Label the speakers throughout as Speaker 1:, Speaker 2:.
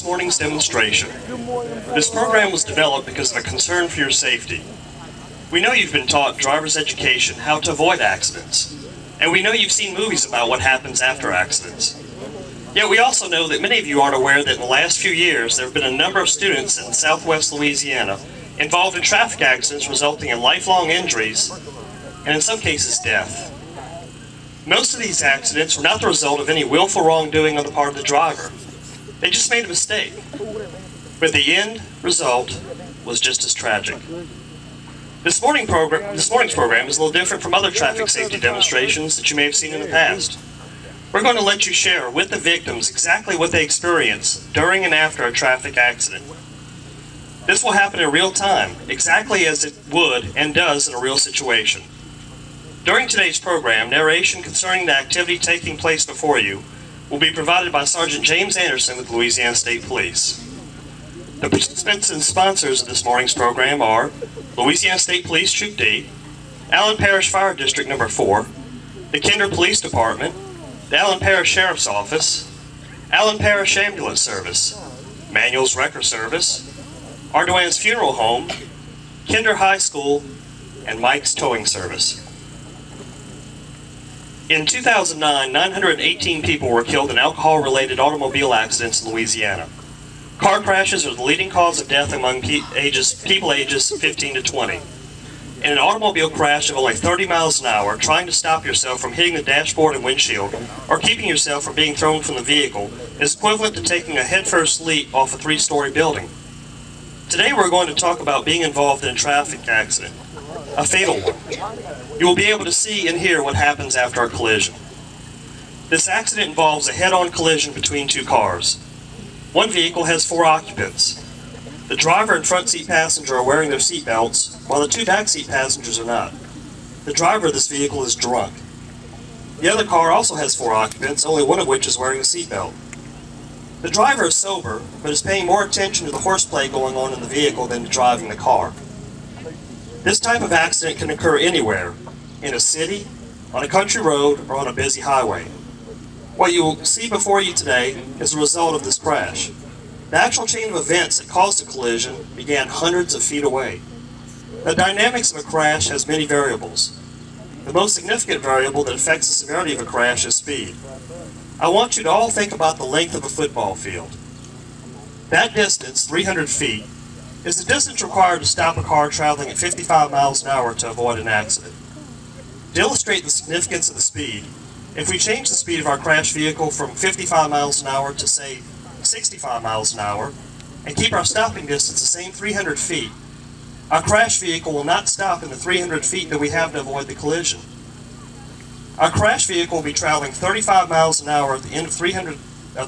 Speaker 1: this morning's demonstration. This program was developed because of a concern for your safety. We know you've been taught driver's education, how to avoid accidents, and we know you've seen movies about what happens after accidents. Yet we also know that many of you aren't aware that in the last few years there have been a number of students in southwest Louisiana involved in traffic accidents resulting in lifelong injuries and in some cases death. Most of these accidents were not the result of any willful wrongdoing on the part of the driver. They just made a mistake. But the end result was just as tragic. This morning's program is a little different from other traffic safety demonstrations that you may have seen in the past. We're going to let you share with the victims exactly what they experienced during and after a traffic accident. This will happen in real time, exactly as it would and does in a real situation. During today's program, narration concerning the activity taking place before you will be provided by Sergeant James Anderson with Louisiana State Police. The participants and sponsors of this morning's program are Louisiana State Police Troop D, Allen Parish Fire District Number 4, the Kinder Police Department, the Allen Parish Sheriff's Office, Allen Parish Ambulance Service, Manual's Wrecker Service, Ardoin's Funeral Home, Kinder High School, and Mike's Towing Service. In 2009, 918 people were killed in alcohol-related automobile accidents in Louisiana. Car crashes are the leading cause of death among people ages 15 to 20. In an automobile crash of only 30 miles an hour, trying to stop yourself from hitting the dashboard and windshield, or keeping yourself from being thrown from the vehicle, is equivalent to taking a headfirst leap off a 3-story building. Today we're going to talk about being involved in a traffic accident, a fatal one. You will be able to see and hear what happens after a collision. This accident involves a head-on collision between two cars. One vehicle has 4 occupants. The driver and front seat passenger are wearing their seat belts, while the 2 back seat passengers are not. The driver of this vehicle is drunk. The other car also has 4 occupants, only one of which is wearing a seat belt. The driver is sober, but is paying more attention to the horseplay going on in the vehicle than to driving the car. This type of accident can occur anywhere, in a city, on a country road, or on a busy highway. What you will see before you today is the result of this crash. The actual chain of events that caused the collision began hundreds of feet away. The dynamics of a crash has many variables. The most significant variable that affects the severity of a crash is speed. I want you to all think about the length of a football field. That distance, 300 feet, is the distance required to stop a car traveling at 55 miles an hour to avoid an accident. To illustrate the significance of the speed, if we change the speed of our crash vehicle from 55 miles an hour to, say, 65 miles an hour, and keep our stopping distance the same 300 feet, our crash vehicle will not stop in the 300 feet that we have to avoid the collision. Our crash vehicle will be traveling 35 miles an hour at the end of the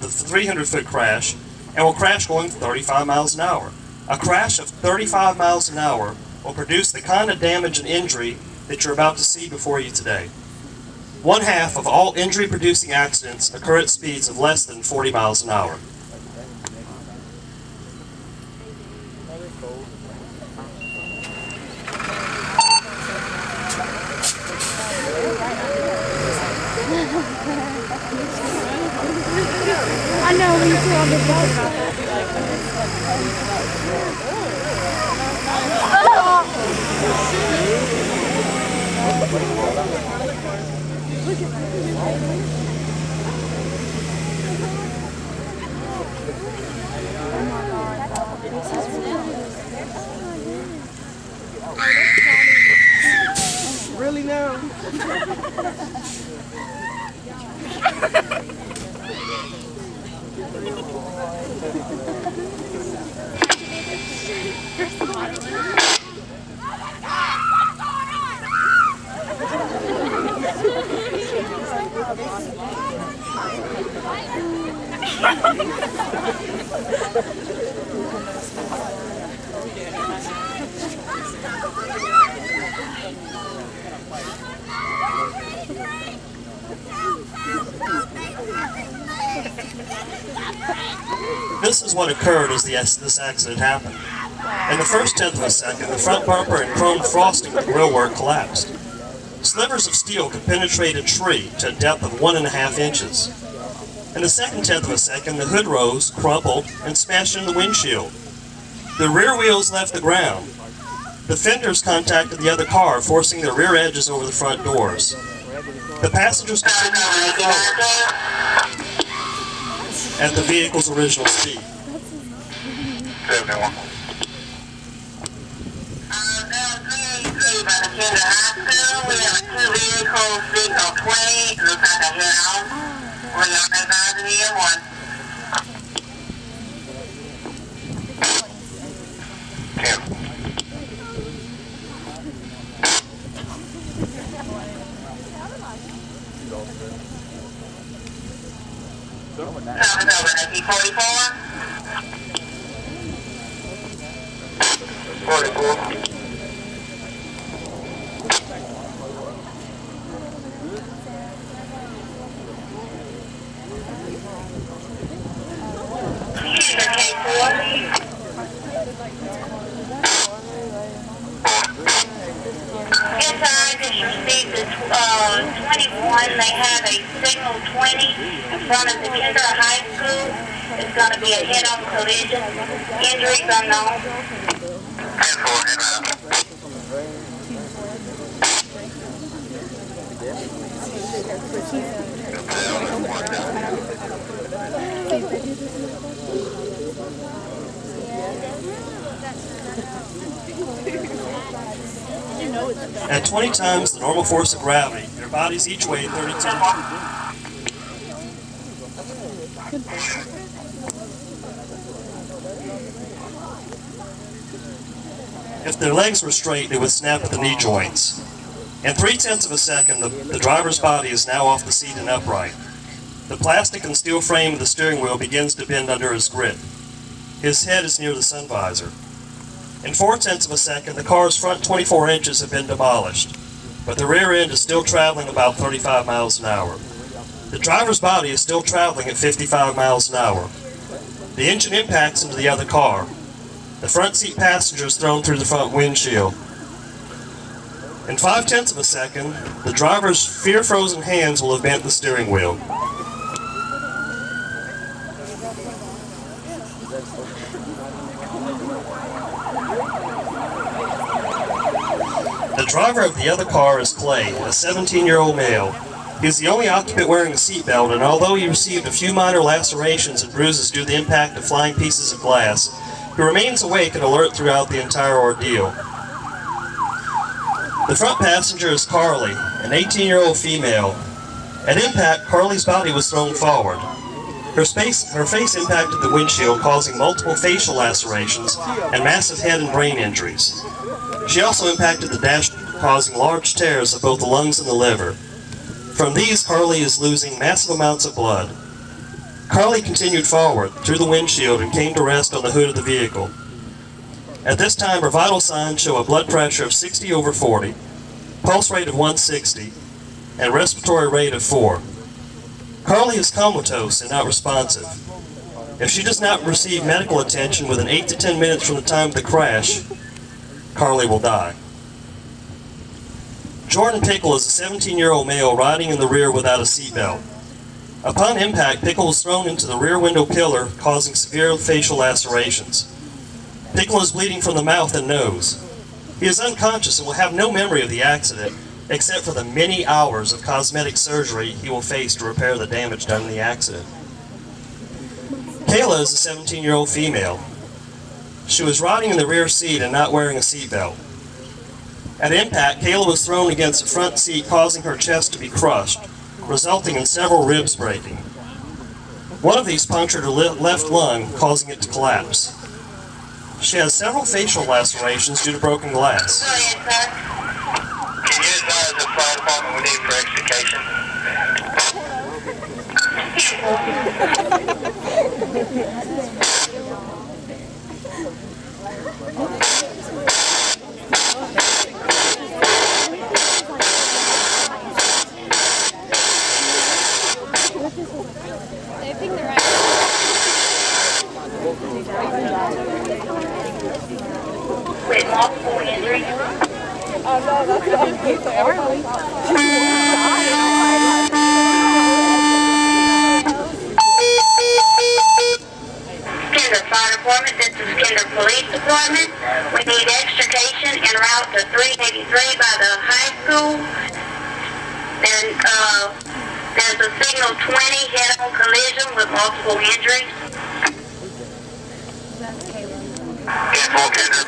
Speaker 1: 300-foot crash, and will crash going 35 miles an hour. A crash of 35 miles an hour will produce the kind of damage and injury that you're about to see before you today. 1/2 of all injury-producing accidents occur at speeds of less than 40 miles an hour.
Speaker 2: I know when you see all the boats.
Speaker 3: Really now?
Speaker 1: This is what occurred as this accident happened. In the first 1/10 of a second, the front bumper and chrome frosting of the grillwork collapsed. Slivers of steel could penetrate a tree to a depth of 1.5 inches. In the second tenth of a second, the hood rose, crumpled, and smashed into the windshield. The rear wheels left the ground. The fenders contacted the other car, forcing their rear edges over the front doors. The passengers continued to move forward at the vehicle's original speed.
Speaker 3: By the Kinder High School, we have two vehicles, 6 or 20, looks like a head-on. We are advising the M1. Time is over, Nikki. 44? 44. Inside this receipt is 21. They have a signal 20 in front of the Kinder High School. It's going to be a head-on collision. Injuries unknown. 10-4, head-on.
Speaker 1: At 20 times the normal force of gravity, their bodies each weigh 32. If their legs were straight, they would snap at the knee joints. In 0.3 of a second, the driver's body is now off the seat and upright. The plastic and steel frame of the steering wheel begins to bend under his grip. His head is near the sun visor. In 0.4 of a second, the car's front 24 inches have been demolished, but the rear end is still traveling about 35 miles an hour. The driver's body is still traveling at 55 miles an hour. The engine impacts into the other car. The front seat passenger is thrown through the front windshield. In 0.5 of a second, the driver's fear-frozen hands will have bent the steering wheel. The driver of the other car is Clay, a 17-year-old male. He is the only occupant wearing a seatbelt, and although he received a few minor lacerations and bruises due to the impact of flying pieces of glass, he remains awake and alert throughout the entire ordeal. The front passenger is Carly, an 18-year-old female. At impact, Carly's body was thrown forward. Her face impacted the windshield, causing multiple facial lacerations and massive head and brain injuries. She also impacted the dash, causing large tears of both the lungs and the liver. From these, Carly is losing massive amounts of blood. Carly continued forward through the windshield and came to rest on the hood of the vehicle. At this time, her vital signs show a blood pressure of 60/40, pulse rate of 160, and respiratory rate of 4. Carly is comatose and not responsive. If she does not receive medical attention within 8 to 10 minutes from the time of the crash, Carly will die. Jordan Pickle is a 17-year-old male riding in the rear without a seatbelt. Upon impact, Pickle was thrown into the rear window pillar, causing severe facial lacerations. Pickle is bleeding from the mouth and nose. He is unconscious and will have no memory of the accident, except for the many hours of cosmetic surgery he will face to repair the damage done in the accident. Kayla is a 17-year-old female. She was riding in the rear seat and not wearing a seatbelt. At impact, Kayla was thrown against the front seat, causing her chest to be crushed, resulting in several ribs breaking. One of these punctured her left lung, causing it to collapse. She has several facial lacerations due to broken glass.
Speaker 3: Go ahead, sir. Can you advise the fire department we need for extrication?
Speaker 2: They picked the right.
Speaker 3: With multiple injuries.
Speaker 2: Oh no, that's not good for everybody.
Speaker 3: Kinder Fire Department. This is Kinder Police Department. We need extrication en route to 383 by the high school. There's a signal 20 head-on collision with multiple injuries.
Speaker 4: 10-4 Kinder